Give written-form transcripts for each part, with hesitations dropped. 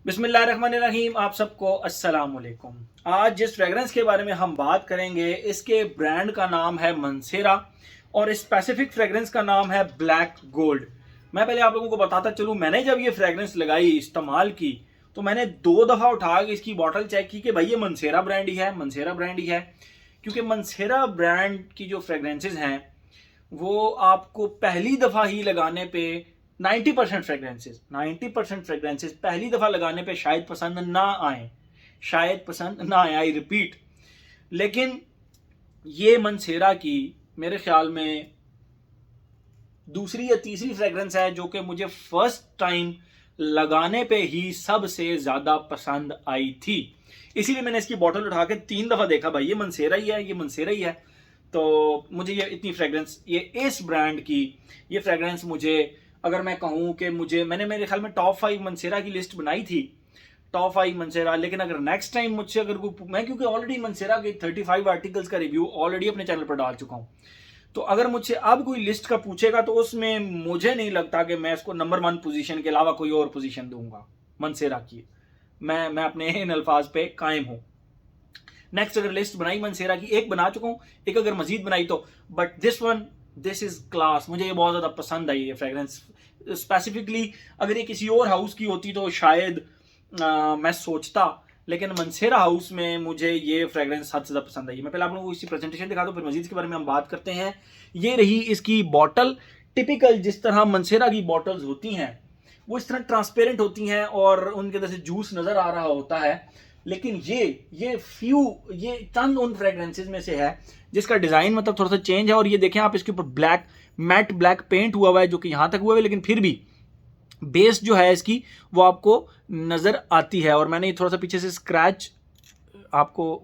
बिस्मिल्लाहिर्रहमानिर्रहीम। आप सबको अस्सलाम वालेकुम। आज जिस फ्रेगरेंस के बारे में हम बात करेंगे इसके ब्रांड का नाम है मंसेरा और स्पेसिफिक फ्रेगरेंस का नाम है ब्लैक गोल्ड। मैं पहले आप लोगों को बताता चलूँ, मैंने जब ये फ्रेगरेंस लगाई, इस्तेमाल की, तो मैंने 2 दफ़ा उठा के इसकी बॉटल चेक की कि भाई ये मंसेरा ब्रांड ही है, मंसेरा ब्रांड ही है। क्योंकि मंसेरा ब्रांड की जो फ्रेगरेंसेज हैं वो आपको पहली दफ़ा ही लगाने पे 90% फ्रेगरेंसेज पहली दफ़ा लगाने पे शायद पसंद ना आए, शायद पसंद ना आए, आई रिपीट। लेकिन ये मंसेरा की मेरे ख्याल में दूसरी या तीसरी फ्रेगरेंस है जो कि मुझे फर्स्ट टाइम लगाने पे ही सबसे ज़्यादा पसंद आई थी। इसीलिए मैंने इसकी बॉटल उठा के 3 दफ़ा देखा, भाई ये मंसेरा ही है, ये मंसेरा ही है। तो मुझे ये इतनी फ्रेगरेंस, ये इस ब्रांड की ये फ्रेगरेंस मुझे, अगर मैं कहूँ कि मैंने मेरे ख्याल में टॉप 5 मंसेरा की लिस्ट बनाई थी, टॉप 5 मंसेरा। लेकिन अगर नेक्स्ट टाइम मुझसे अगर कोई, मैं क्योंकि ऑलरेडी मंसेरा के 35 आर्टिकल्स का रिव्यू ऑलरेडी अपने चैनल पर डाल चुका हूँ, तो अगर मुझसे अब कोई लिस्ट का पूछेगा तो उसमें मुझे नहीं लगता कि मैं इसको नंबर 1 पोजीशन के अलावा कोई और पोजीशन दूंगा मंसेरा की। मैं अपने इन अल्फाज पे कायम हूँ। नेक्स्ट अगर लिस्ट बनाई मंसेरा की, एक बना चुका हूँ, एक अगर मजीद बनाई तो, बट दिस इज क्लास। मुझे ये बहुत ज़्यादा पसंद आई ये फ्रेगरेंस। स्पेसिफिकली अगर ये किसी और हाउस की होती तो शायद मैं सोचता, लेकिन मंसेरा हाउस में मुझे ये फ्रेगरेंस हद से ज़्यादा पसंद आई। मैं पहले आप लोगों को इसकी प्रेजेंटेशन दिखा दूँ, फिर मजीद के बारे में हम बात करते हैं। ये रही इसकी बॉटल। टिपिकल जिस तरह मंसेरा की बॉटल्स होती हैं वो इस तरह ट्रांसपेरेंट होती हैं और उनके अंदर से जूस नज़र आ रहा होता है। लेकिन ये चंद उन फ्रेगरेंसेज में से है जिसका डिज़ाइन मतलब थोड़ा सा चेंज है। और ये देखें आप, इसके ऊपर ब्लैक मैट ब्लैक पेंट हुआ हुआ है जो कि यहाँ तक हुआ है, लेकिन फिर भी बेस जो है इसकी वो आपको नज़र आती है। और मैंने थोड़ा सा पीछे से स्क्रैच आपको,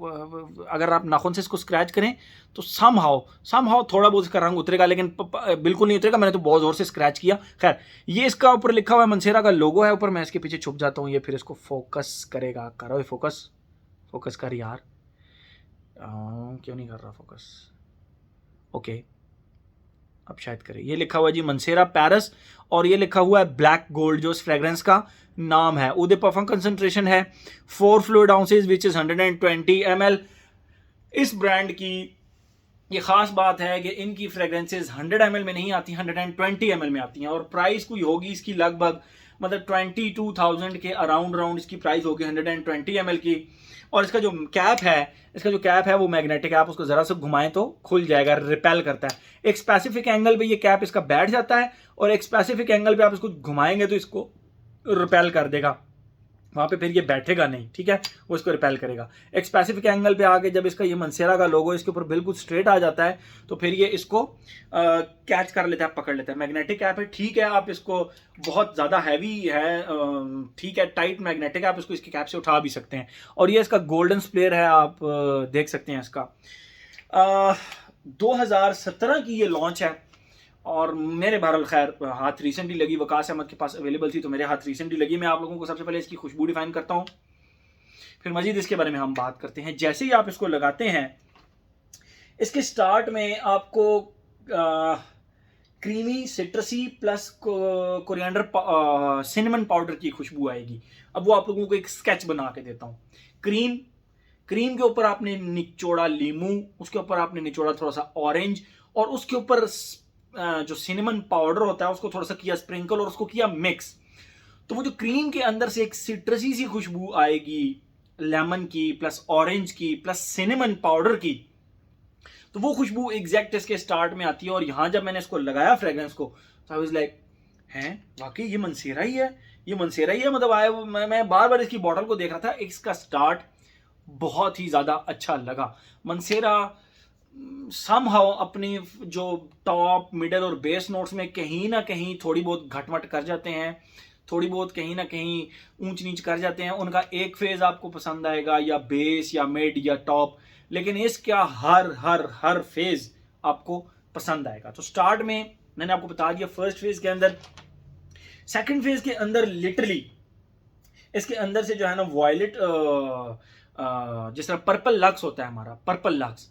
अगर आप नाखून से इसको स्क्रैच करें तो समहाउ थोड़ा बहुत इसका रंग उतरेगा, लेकिन बिल्कुल नहीं उतरेगा। मैंने तो बहुत ज़ोर से स्क्रैच किया। खैर, ये इसका ऊपर लिखा हुआ है, मंसेरा का लोगो है ऊपर। मैं इसके पीछे छुप जाता हूँ, ये फिर इसको फोकस करेगा। करो फोकस कर यार। क्यों नहीं कर रहा फोकस? ओके, अब शायद करे। ये लिखा हुआ है जी मंसेरा पेरिस, और ये लिखा हुआ है ब्लैक गोल्ड जो इस फ्रेग्रेंस का नाम है। उदय परफ्यूम कंसंट्रेशन है 4 fluid ounces which is 120 ml। इस ब्रांड की ये खास बात है कि इनकी फ्रेग्रेंसेज 100 ml में नहीं आती, 120 ml में आती हैं। और प्राइस कोई होगी इसकी लगभग, मतलब 22,000 के अराउंड इसकी प्राइस होगी 120 ml की। और इसका जो कैप है वो मैग्नेटिक है। आप उसको जरा सा घुमाएं तो खुल जाएगा, रिपेल करता है। एक स्पेसिफिक एंगल पे ये कैप इसका बैठ जाता है और एक स्पेसिफिक एंगल पे आप इसको घुमाएंगे तो इसको रिपेल कर देगा, वहां पे फिर ये बैठेगा नहीं, ठीक है, वो इसको रिपेल करेगा। एक स्पेसिफिक एंगल पे आके जब इसका ये मंसेरा का लोगो इसके ऊपर बिल्कुल स्ट्रेट आ जाता है तो फिर ये इसको कैच कर लेता है, पकड़ लेता है। मैग्नेटिक कैप है, ठीक है, आप इसको बहुत ज़्यादा हैवी है, ठीक है, टाइट मैग्नेटिक, आप इसको इसकी कैप से उठा भी सकते हैं। और ये इसका गोल्डन स्प्लेयर है, आप देख सकते हैं इसका। 2017 की ये लॉन्च है और मेरे बहरहाल खैर हाथ रिसेंटली लगी, वकास अहमद के पास अवेलेबल थी तो मेरे हाथ रिसेंटली लगी। मैं आप लोगों को सबसे पहले इसकी खुशबू डिफाइन करता हूँ, फिर मजीद इसके बारे में हम बात करते हैं। जैसे ही आप इसको लगाते हैं, इसके स्टार्ट में आपको creamy सिट्रसी plus coriander cinnamon powder की खुशबू आएगी। अब वो आप लोगों को एक स्केच बना के देता हूँ। क्रीम के ऊपर आपने निचोड़ा लीमू, उसके ऊपर आपने निचोड़ा थोड़ा सा ऑरेंज, और उसके ऊपर जो सिनेमन पाउडर होता है उसको थोड़ा सा किया स्प्रिंकल और उसको किया मिक्स। तो वो जो क्रीम के अंदर से एक सिट्रसी सी खुशबू आएगी, लेमन की प्लस ऑरेंज की प्लस सिनेमन पाउडर की, तो वो खुशबू एग्जैक्ट इसके स्टार्ट में आती है। और यहां जब मैंने इसको लगाया फ्रेग्रेंस को तो आई वाज लाइक, हैं वाकई ये मंसेरा ही है, ये मंसेरा ही है। मतलब मैं बार बार इसकी बॉटल को देख रहा था। इसका स्टार्ट बहुत ही ज़्यादा अच्छा लगा। मंसेरा समहाउ अपनी जो टॉप मिडल और बेस नोट्स में कहीं ना कहीं थोड़ी बहुत घटमट कर जाते हैं, थोड़ी बहुत कहीं ना कहीं ऊंच नीच कर जाते हैं। उनका एक फेज आपको पसंद आएगा, या बेस या मिड या टॉप, लेकिन इसका हर हर हर फेज आपको पसंद आएगा। तो स्टार्ट में मैंने आपको बता दिया, फर्स्ट फेज के अंदर, सेकंड फेज के अंदर लिटरली इसके अंदर से जो है ना वॉयलेट, जिस तरह पर्पल लक्स होता है हमारा, पर्पल लक्स,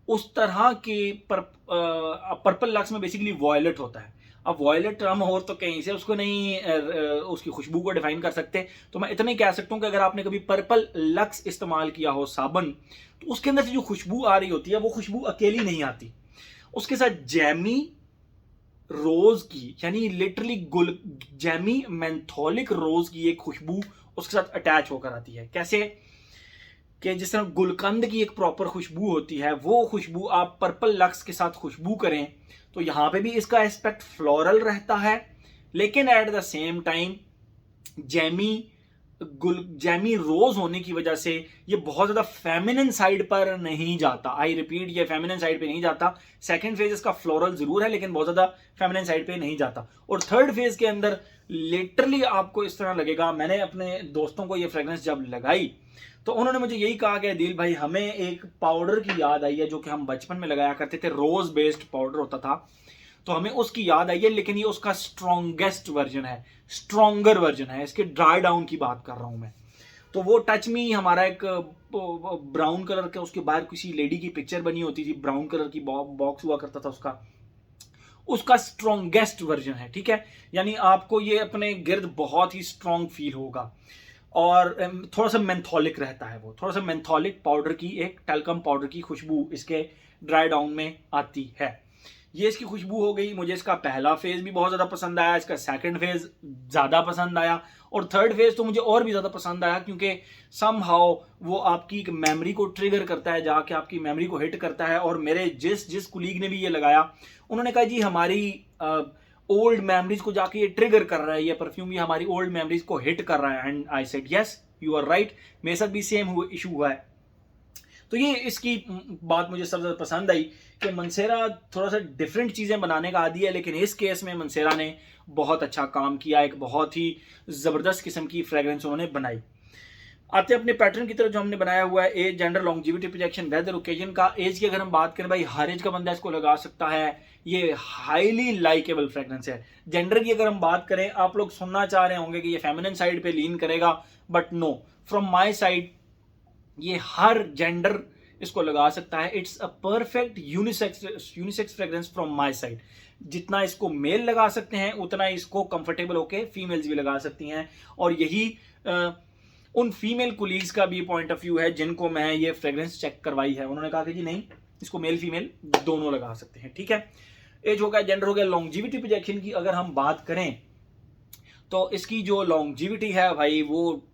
उस तरह के पर्पल लक्स में बेसिकली वॉयलेट होता है। अब वॉयलेट टर्म हो तो कहीं से उसको नहीं उसकी खुशबू को डिफाइन कर सकते, तो मैं इतना ही कह सकता हूँ कि अगर आपने कभी पर्पल लक्स इस्तेमाल किया हो साबुन, तो उसके अंदर से जो खुशबू आ रही होती है वो खुशबू अकेली नहीं आती, उसके साथ जैमी रोज की, यानी लिटरली गुल जैमी मेंथोलिक रोज की एक खुशबू उसके साथ अटैच होकर आती है। कैसे कि जिस तरह गुलकंद की एक प्रॉपर खुशबू होती है, वो खुशबू आप पर्पल लक्स के साथ खुशबू करें तो यहां पे भी इसका एस्पेक्ट फ्लोरल रहता है, लेकिन at the same time jammy jammy rose होने की वजह से ये बहुत ज्यादा फेमिनिन साइड पर नहीं जाता। आई रिपीट, ये फेमिनिन साइड पे नहीं जाता। सेकंड फेज इसका फ्लोरल जरूर है लेकिन बहुत ज्यादा फेमिनिन साइड पे नहीं जाता। और थर्ड फेज के अंदर लिटरली आपको इस तरह लगेगा, मैंने अपने दोस्तों को ये फ्रेग्रेंस जब लगाई तो उन्होंने मुझे यही कहा कि दिल भाई हमें एक पाउडर की याद आई है जो कि हम बचपन में लगाया करते थे, रोज बेस्ड पाउडर होता था, तो हमें उसकी याद आई है, लेकिन ये उसका स्ट्रॉन्गेस्ट वर्जन है, स्ट्रॉन्गर वर्जन है, इसके ड्राई डाउन की बात कर रहा हूं मैं। तो वो टच मी हमारा एक ब्राउन कलर का, उसके बाहर किसी लेडी की पिक्चर बनी होती थी, ब्राउन कलर की बॉक्स हुआ करता था उसका, उसका स्ट्रॉन्गेस्ट वर्जन है। ठीक है, यानी आपको ये अपने गिर्द बहुत ही स्ट्रॉन्ग फील होगा और थोड़ा सा मेंथोलिक रहता है, वो थोड़ा सा मेंथोलिक पाउडर की, एक टेल्कम पाउडर की खुशबू इसके ड्राई डाउन में आती है। ये इसकी खुशबू हो गई। मुझे इसका पहला फेज भी बहुत ज्यादा पसंद आया, इसका सेकंड फेज ज्यादा पसंद आया और थर्ड फेज तो मुझे और भी ज्यादा पसंद आया क्योंकि समहाउ वो आपकी एक मेमोरी को ट्रिगर करता है, जाके आपकी मेमोरी को हिट करता है। और मेरे जिस कुलीग ने भी ये लगाया उन्होंने कहा जी हमारी ओल्ड मेमोरीज को जाके ये ट्रिगर कर रहा है, ये परफ्यूम ये हमारी ओल्ड मेमोरीज को हिट कर रहा है। And I said yes you are right, मेरे साथ भी सेम इशू हुआ है। तो ये इसकी बात मुझे सबसे ज्यादा पसंद आई कि मनसेरा थोड़ा सा डिफरेंट चीजें बनाने का आदी है, लेकिन इस केस में मनसेरा ने बहुत अच्छा काम किया, एक बहुत ही जबरदस्त किस्म की फ्रेग्रेंस उन्होंने बनाई। आते अपने पैटर्न की तरफ जो हमने बनाया हुआ है, age, gender, longevity, projection, weather, occasion का। एज की अगर हम बात करें भाई हर एज का बंदा इसको लगा सकता है, ये हाईली लाइकेबल फ्रेग्रेंस है। जेंडर की अगर हम बात करें, आप लोग सुनना चाह रहे होंगे कि ये फेमिनिन साइड पे लीन करेगा, but no, from my side ये हर जेंडर इसको लगा सकता है। It's a perfect unisex fragrance from my side. जितना इसको मेल लगा सकते हैं उतना इसको कंफर्टेबल होके फीमेल्स भी लगा सकती हैं। और यही उन फीमेल कुलीग्स का भी पॉइंट ऑफ व्यू है जिनको मैं ये फ्रेग्रेंस चेक करवाई है, उन्होंने कहा कि जी नहीं, इसको मेल फीमेल दोनों लगा सकते हैं। ठीक है, एज हो गया, जेंडर हो गया। लॉन्जिविटी प्रोजेक्शन की अगर हम बात करें तो इसकी जो लॉन्जिविटी है भाई, वो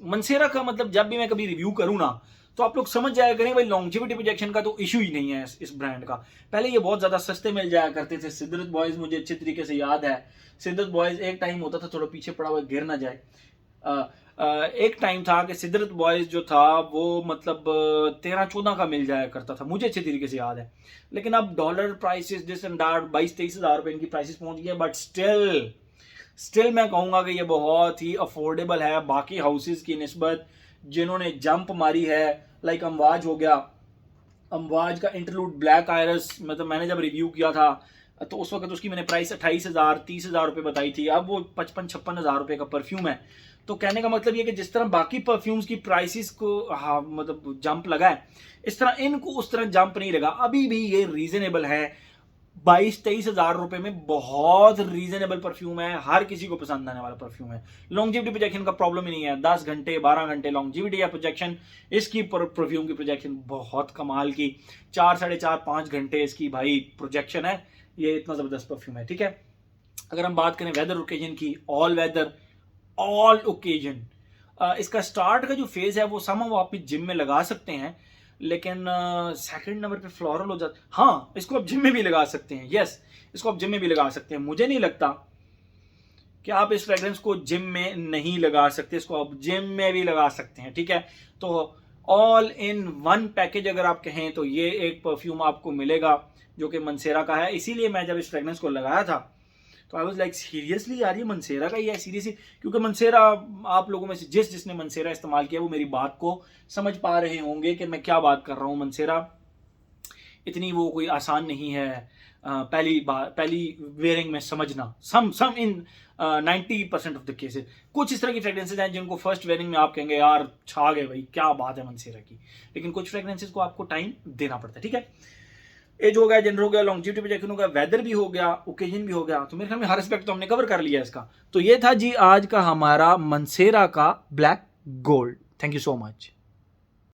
मनसेरा का मतलब जब भी मैं कभी रिव्यू करूं ना तो आप लोग समझ जाया करें भाई लॉन्जिविटी प्रोजेक्शन का तो इशू ही नहीं है इस ब्रांड का। पहले ये बहुत ज्यादा सस्ते मिल जाया करते थे। सिद्दत बॉयज मुझे अच्छे तरीके से याद है, सिद्दत बॉयज एक टाइम होता था, थोड़ा पीछे पड़ा हुआ गिर ना जाए, एक टाइम था कि सिद्दत बॉयज जो था वो मतलब 13-14 का मिल जाया करता था, मुझे अच्छे तरीके से याद है। लेकिन अब dollar prices this and that 22-23 हज़ार रुपए इनकी प्राइसेस पहुंच गई है, बट स्टिल मैं कहूंगा कि ये बहुत ही अफोर्डेबल है बाकी हाउसेस की निस्बत जिन्होंने जंप मारी है। लाइक अमवाज हो गया, अमवाज का इंटरलूड ब्लैक आयरस, मतलब मैंने जब रिव्यू किया था तो उस वक्त उसकी मैंने प्राइस 28,000-30 हज़ार रुपये बताई थी, अब वो 55-56 हज़ार रुपये का परफ्यूम है। तो कहने का मतलब ये कि जिस तरह बाकी परफ्यूम्स की प्राइसेस को मतलब जंप लगा है, इस तरह इनको उस तरह जंप नहीं लगा। अभी भी ये रीजनेबल है, 22-23 हज़ार रुपए में बहुत रीजनेबल परफ्यूम है, हर किसी को पसंद आने वाला परफ्यूम है। लॉन्जिविटी प्रोजेक्शन का प्रॉब्लम ही नहीं है, 10 घंटे 12 घंटे लॉन्जिविटी या प्रोजेक्शन, इसकी परफ्यूम की प्रोजेक्शन बहुत कमाल की, 4-4.5-5 घंटे इसकी भाई प्रोजेक्शन है, ये इतना जबरदस्त परफ्यूम है। ठीक है, अगर हम बात करें वेदर ओकेजन की, ऑल वेदर ऑल ओकेजन, इसका स्टार्ट का जो फेज है वो सम आप जिम में लगा सकते हैं, लेकिन सेकंड नंबर पे फ्लोरल हो जाता। हाँ, इसको आप जिम में भी लगा सकते हैं, यस, इसको आप जिम में भी लगा सकते हैं। मुझे नहीं लगता कि आप इस फ्रेग्रेंस को जिम में नहीं लगा सकते, इसको आप जिम में भी लगा सकते हैं। ठीक है, तो ऑल इन वन पैकेज अगर आप कहें तो ये एक परफ्यूम आपको मिलेगा जो कि मनसेरा का है। इसीलिए मैं जब इस फ्रेग्रेंस को लगाया था तो आई वाज लाइक सीरियसली यार, ये मनसेरा का ही है सीरियसली, क्योंकि मनसेरा, आप लोगों में से जिसने मनसेरा इस्तेमाल किया वो मेरी बात को समझ पा रहे होंगे कि मैं क्या बात कर रहा हूँ। मनसेरा इतनी वो कोई आसान नहीं है पहली वेयरिंग में समझना। सम इन 90% ऑफ द केसेस कुछ इस तरह की फ्रेग्रेंसेज हैं जिनको फर्स्ट वेयरिंग में आप कहेंगे यार छा गए भाई, क्या बात है मनसेरा की, लेकिन कुछ फ्रेग्रेंसेज को आपको टाइम देना पड़ता है। ठीक है, एज हो गया, जेंडर हो गया, लॉन्जिविटी प्रोजेक्शन हो गया, वेदर भी हो गया, ओकेजन भी हो गया। तो मेरे ख्याल में हर एस्पेक्ट तो हमने कवर कर लिया इसका। तो ये था जी आज का हमारा मंसेरा का black gold. Thank you so much.